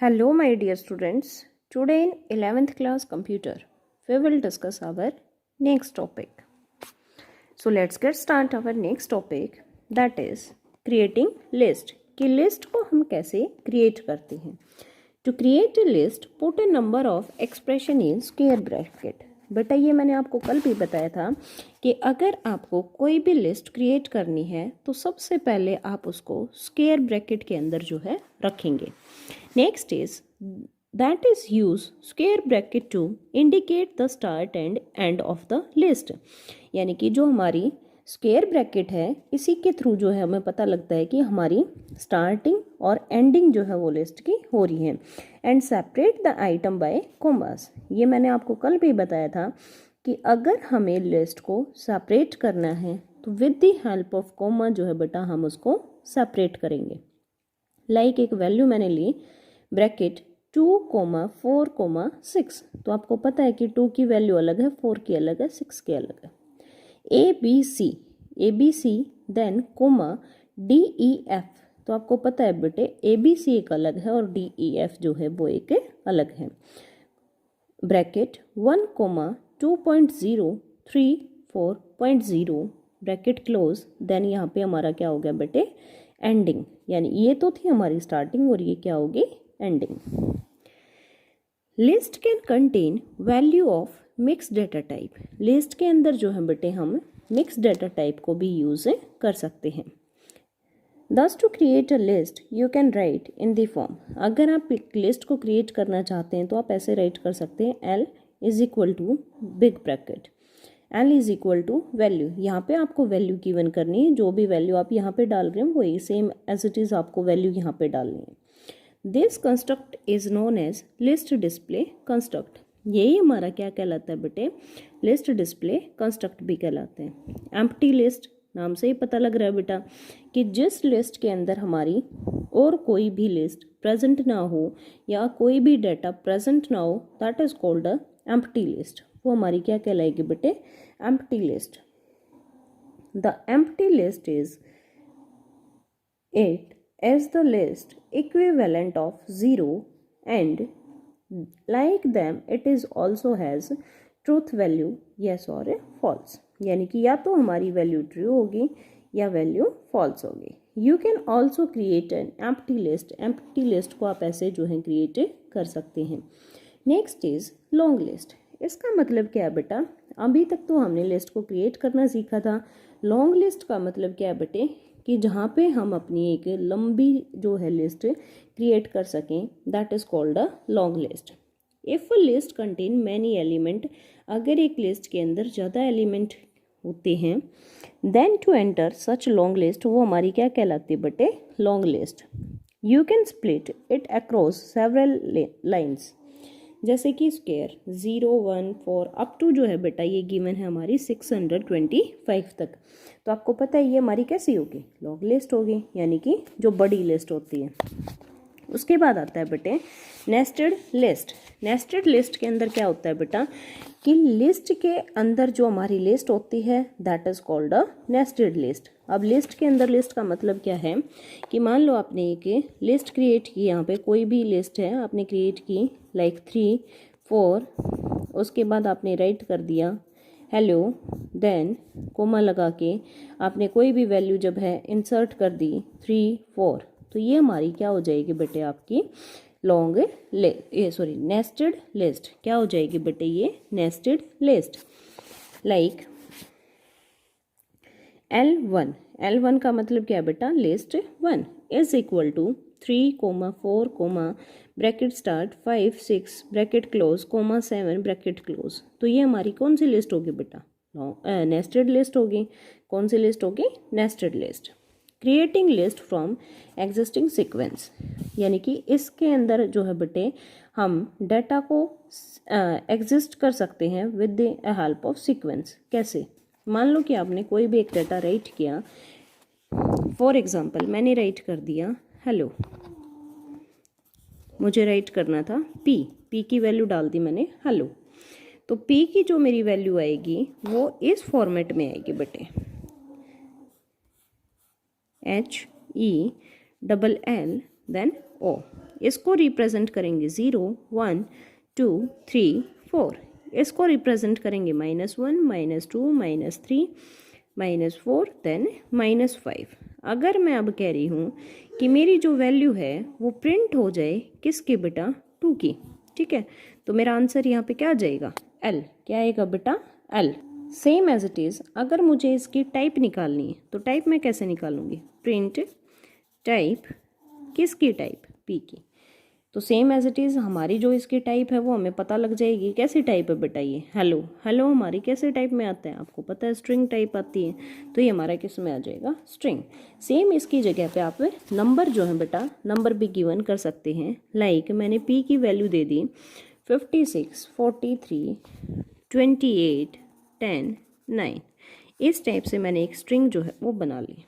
Hello my dear students. Today in 11th class computer we will discuss our next topic. So let's get start our next topic, that is creating list. कि list को हम कैसे create करते हैं. To create a list, put a number of expression in square bracket. बेटा ये मैंने आपको कल भी बताया था कि अगर आपको कोई भी लिस्ट क्रिएट करनी है तो सबसे पहले आप उसको स्क्वायर ब्रैकेट के अंदर जो है रखेंगे. Next is that is use square bracket to indicate the start end end of the list. यानी कि जो हमारी स्क्वायर ब्रैकेट है इसी के थ्रू जो है हमें पता लगता है कि हमारी स्टार्टिंग और एंडिंग जो है वो लिस्ट की हो रही है. And separate the item by commas. ये मैंने आपको कल भी बताया था कि अगर हमें लिस्ट को सेपरेट करना है तो with the help of comma जो है बेटा हम उसको सेपरेट करेंगे. लाइक एक वैल्यू मैंने ली ब्रैकेट 2,4,6. तो आपको पता है कि 2 की वैल्यू अलग है, 4 की अलग है, 6 की अलग है. ABC then comma DEF. तो आपको पता है बेटे ABC एक अलग है और DEF जो है वो एक अलग है. Bracket 1,2.034.0 bracket close. देन यहाँ पे हमारा क्या हो गया बेटे एंडिंग. यानी ये तो थी हमारी स्टार्टिंग और ये क्या होगी ending. List can contain value of mix data type. List के अंदर जो है बेटे हम मिक्स डेटा टाइप को भी यूज कर सकते हैं. Thus to create a list you can write in the form. अगर आप एक लिस्ट को क्रिएट करना चाहते हैं तो आप ऐसे राइट कर सकते हैं L is equal to big bracket L is equal to value. यहाँ पे आपको वैल्यू गिवन करनी है. जो भी वैल्यू आप यहाँ पे डाल रहे हैं वही सेम एज इट इज आपको वैल्यू यहाँ पे डालनी है. This construct is known as list display construct. यही हमारा क्या कहलाता है बेटे लिस्ट डिस्प्ले कंस्ट्रक्ट भी कहलाते हैं. एम्प्टी लिस्ट नाम से ही पता लग रहा है बेटा कि जिस लिस्ट के अंदर हमारी और कोई भी लिस्ट प्रेजेंट ना हो या कोई भी डाटा प्रेजेंट ना हो that is called a empty list. वो हमारी क्या कहलाएगी बेटे empty list. The empty list is it as the list equivalent of 0 and like them it is also has truth value yes or false. यानी कि या तो हमारी वैल्यू ट्रू होगी या वैल्यू फॉल्स होगी. You can also create an empty list. Empty list को आप ऐसे जो है क्रिएट कर सकते हैं. Next is long list. इसका मतलब क्या है बेटा अभी तक तो हमने लिस्ट को क्रिएट करना सीखा था. लॉन्ग लिस्ट का मतलब क्या है बेटे कि जहाँ पे हम अपनी एक लंबी जो है लिस्ट क्रिएट कर सकें that is called a long list. If a list contain many element. अगर एक लिस्ट के अंदर ज़्यादा एलिमेंट होते हैं then to enter such long list वो हमारी क्या कहलाती है बेटे long list. You can split it across several lines. जैसे कि स्क्वायर 0, 1, 4 अप टू जो है बेटा ये गिवन है हमारी 625 तक. तो आपको पता है ये हमारी कैसी होगी लॉन्ग लिस्ट होगी यानी कि जो बड़ी लिस्ट होती है. उसके बाद आता है बेटे नेस्टेड लिस्ट. नेस्टेड लिस्ट के अंदर क्या होता है बेटा कि लिस्ट के अंदर जो हमारी लिस्ट होती है that is called a nested list. अब लिस्ट के अंदर लिस्ट का मतलब क्या है कि मान लो आपने एक लिस्ट क्रिएट की. यहाँ पे कोई भी लिस्ट है आपने क्रिएट की लाइक 3, 4. उसके बाद आपने राइट कर दिया हेलो देन कोमा लगा के आपने कोई भी वैल्यू जब है इंसर्ट कर दी 3, 4. तो ये हमारी क्या हो जाएगी बेटे आपकी लॉन्ग नेस्टेड लिस्ट. क्या हो जाएगी बेटे ये नेस्टेड लिस्ट. लाइक L1 का मतलब क्या है बेटा list 1 is equal to 3,4, bracket start 5, 6 bracket close 7 bracket close. तो ये हमारी कौन सी लिस्ट होगी बेटा नेस्टेड लिस्ट होगी. कौन सी लिस्ट होगी nested list. Creating list from existing sequence. यानी कि इसके अंदर जो है बेटे हम डाटा को एग्जिस्ट कर सकते हैं with the help of sequence. कैसे मान लो कि आपने कोई भी एक डाटा राइट किया. फॉर एग्जांपल मैंने राइट कर दिया हेलो. मुझे राइट करना था पी की वैल्यू डाल दी मैंने हेलो. तो पी की जो मेरी वैल्यू आएगी वो इस फॉर्मेट में आएगी बेटे HELL देन O. इसको रिप्रेजेंट करेंगे 0 1 2 3 4, इसको रिप्रेजेंट करेंगे -1 -2 -3 -4 देन -5। अगर मैं अब कह रही हूँ कि मेरी जो वैल्यू है वो प्रिंट हो जाए किसकी बेटा, 2 की, ठीक है, तो मेरा आंसर यहाँ पे क्या आ जाएगा, L। क्या आएगा बेटा, L। Same as it is अगर मुझे इसकी टाइप निकालनी है तो टाइप मैं कैसे निकालूंगी, प्रिंट टाइप, किसकी टाइप, P की। तो सेम एज इट इज़ हमारी जो इसकी टाइप है वो हमें पता लग जाएगी। कैसी टाइप है बेटा ये, हेलो। हेलो हमारी कैसे टाइप में आता है, आपको पता है स्ट्रिंग टाइप आती है, तो ये हमारा किस में आ जाएगा, स्ट्रिंग। सेम इसकी जगह पे आप नंबर जो है बेटा, नंबर भी गिवन कर सकते हैं। लाइक मैंने P की वैल्यू दे दी 56 43 28 10 9। इस टाइप से मैंने एक स्ट्रिंग जो है वो बना ली।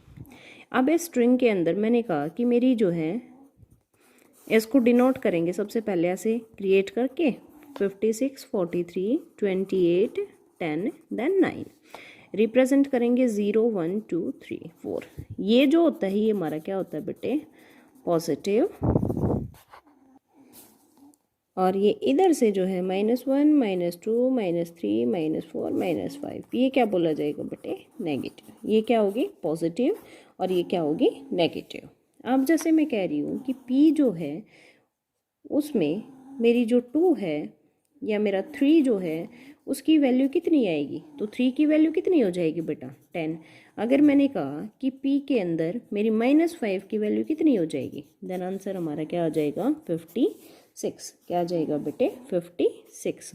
अब इस स्ट्रिंग के अंदर मैंने कहा कि मेरी जो है इसको डिनोट करेंगे सबसे पहले ऐसे क्रिएट करके 56 43 28 10 देन 9, रिप्रेजेंट करेंगे 0 1 2 3 4। ये जो होता है ये हमारा क्या होता है बेटे, पॉजिटिव, और ये इधर से जो है -1 -2 -3 -4 -5, ये क्या बोला जाएगा बेटे, नेगेटिव। ये क्या होगी, पॉजिटिव, और ये क्या होगी, नेगेटिव। अब जैसे मैं कह रही हूँ कि P जो है उसमें मेरी जो 2 है या मेरा 3 जो है उसकी वैल्यू कितनी आएगी, तो 3 की वैल्यू कितनी हो जाएगी बेटा, 10। अगर मैंने कहा कि P के अंदर मेरी -5 की वैल्यू कितनी हो जाएगी, देन आंसर हमारा क्या आ जाएगा, 56। क्या आ जाएगा बेटे, 56।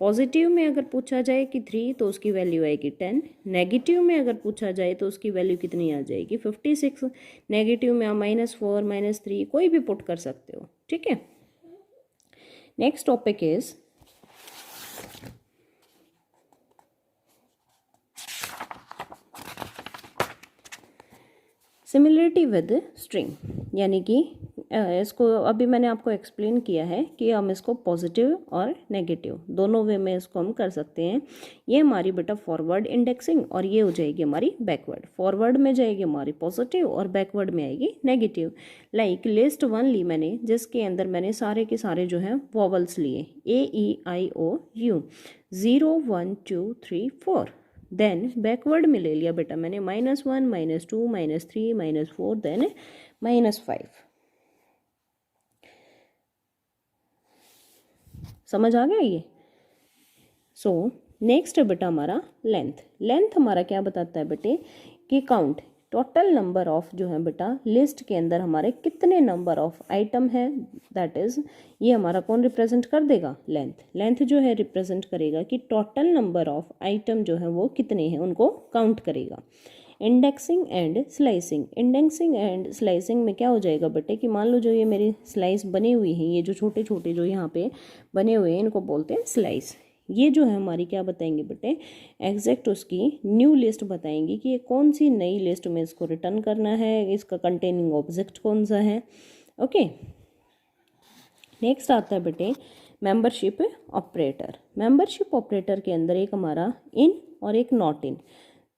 पॉजिटिव में अगर पूछा जाए कि 3 तो उसकी वैल्यू आएगी 10। नेगेटिव में अगर पूछा जाए तो उसकी वैल्यू कितनी आ जाएगी, 56। नेगेटिव में आप -4 -3 कोई भी पुट कर सकते हो, ठीक है। Next topic is similarity with string, यानी कि इसको अभी मैंने आपको एक्सप्लेन किया है कि हम इसको पॉजिटिव और नेगेटिव दोनों वे में इसको हम कर सकते हैं। ये हमारी बेटा फॉरवर्ड इंडेक्सिंग, और ये हो जाएगी हमारी बैकवर्ड। फॉरवर्ड में जाएगी हमारी पॉजिटिव और बैकवर्ड में आएगी नेगेटिव। लाइक लिस्ट 1 ली मैंने, जिसके अंदर मैंने सारे के सारे जो हैं वॉवल्स लिए, AEIOU 0 1 2 3 4। देन बैकवर्ड में ले लिया बेटा मैंने -1 -2 -3 -4 देन -5। समझ आ गया ये। सो नेक्स्ट है बेटा हमारा लेंथ। लेंथ हमारा क्या बताता है बेटे कि काउंट, टोटल नंबर ऑफ जो है बेटा लिस्ट के अंदर हमारे कितने नंबर ऑफ आइटम है, दैट इज ये हमारा कौन रिप्रेजेंट कर देगा, लेंथ। लेंथ जो है रिप्रेजेंट करेगा कि टोटल नंबर ऑफ आइटम जो है वो कितने हैं, उनको काउंट करेगा। Indexing and slicing. Indexing and slicing में क्या हो जाएगा बेटे कि मान लो जो ये मेरी स्लाइस बनी हुई है, ये जो छोटे छोटे जो यहाँ पे बने हुए हैं इनको बोलते हैं स्लाइस। ये जो है हमारी क्या बताएंगे बेटे, एग्जैक्ट उसकी न्यू लिस्ट बताएंगी कि ये कौन सी नई लिस्ट में इसको रिटर्न करना है, इसका कंटेनिंग ऑब्जेक्ट कौन सा है। ओके, नेक्स्ट आता है बेटे मेंबरशिप ऑपरेटर। मेंबरशिप ऑपरेटर के अंदर एक हमारा इन और एक not in.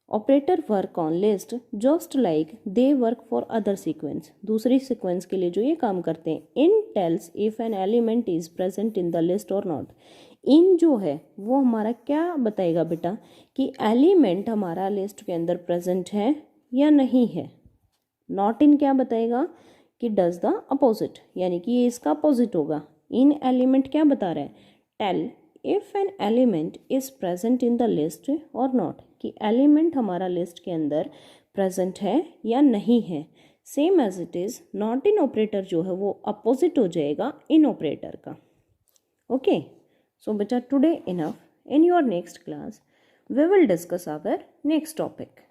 Operator work on list just like they work for other sequence. दूसरी सीक्वेंस के लिए जो ये काम करते हैं। In tells if an element is present in the list और नॉट। इन जो है वो हमारा क्या बताएगा बेटा कि एलिमेंट हमारा लिस्ट के अंदर प्रेजेंट है या नहीं है। नॉट इन क्या बताएगा कि डज द अपोजिट, यानी कि ये इसका अपोजिट होगा। इन एलिमेंट क्या बता रहा है, tell if an element is present in the list और नॉट, कि एलिमेंट हमारा लिस्ट के अंदर प्रेजेंट है या नहीं है। Same as it is not in operator जो है वो अपोजिट हो जाएगा इन ऑपरेटर का। Okay, so beta today enough. In your next class we will discuss our next topic.